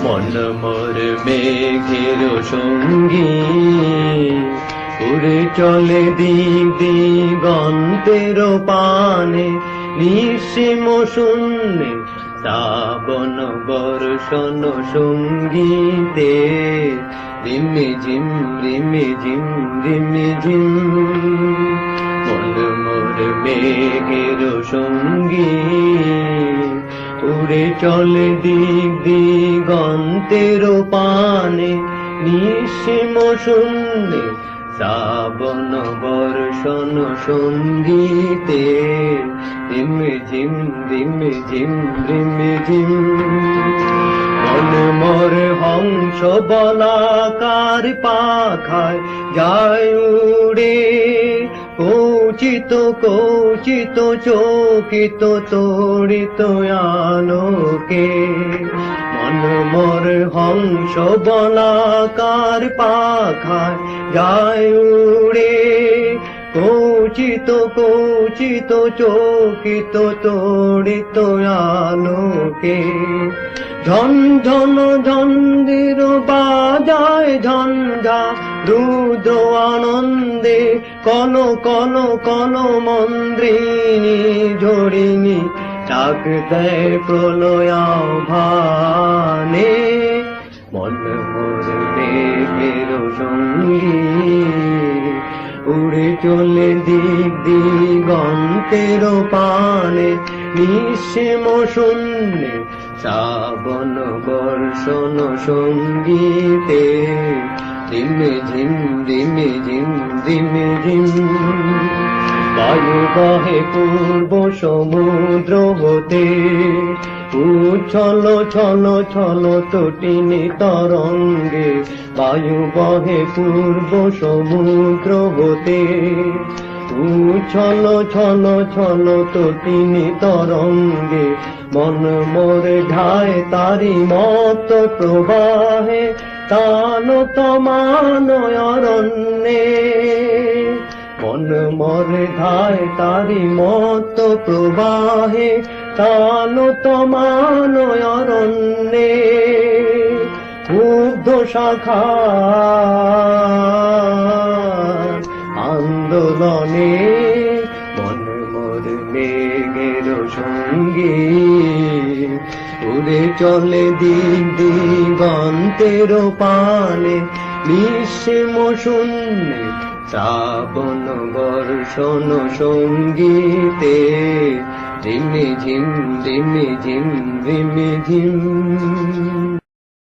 মন মোর মেঘের সঙ্গী, উড়ে চলে দিক দিগন্তের পানে, নিঃসীম শূন্যে শ্রাবণ বর্ষণ সঙ্গীতে। রিমি ঝিম রিমি ঝিম রিমি ঝিম, মন মোর মেঘের সঙ্গী, উড়ে চলে দিক দিগন্তের পানে, নিঃসীম শূন্যে শ্রাবণ বর্ষণ সঙ্গীতে। রিমি ঝিম রিমি ঝিম রিমি ঝিম, মন মোর হংস বলাকার পাখায় যায় উড়ে, কৌচিত কৌচিত চকিত তড়িত আলোকে। মন মোর হংস বলাকার পাখায় যায় উড়ে, কৌচিত কৌচিত চকিত তড়িত আলোকে। ঝন ঝন ঝন্ডির বাজায় ঝঞ্ঝা রুদ্র আনন্দে, কন কন কন মন্দ্রিনী ঝরিণী ডাক দেয় প্রলয় আহ্বানে। মন মোর মেঘের সঙ্গী, উড়ে চলে দিক দিগন্তের পানে, নিঃসীম শূন্যে শ্রাবণ বর্ষণ সঙ্গীতে। রিমি ঝিম রিমি ঝিম রিমি ঝিম, বায়ু বহে পূর্ব সমুদ্র হতে, উচ্ছল ছল ছল তটিনী তরঙ্গে। বায়ু বহে পূর্ব সমুদ্র হতে, উচ্ছল ছল ছল তটিনী তরঙ্গে। মন মোর ঢায় তারি মত প্রবাহে, তান তমান অরণ্যে। মন মোর ধায় তারি মত প্রবাহে, তান তমান অরণ্যে। মুগ্ধ শাখা আন্দোলনে, মন মোর মেঘের সঙ্গী, উড়ে চলে দিক দিগন্তের পানে, নিঃসীম শূন্যে শ্রাবণ বর্ষণ সঙ্গীতে। রিমি ঝিম রিমি ঝিম রিমি ঝিম।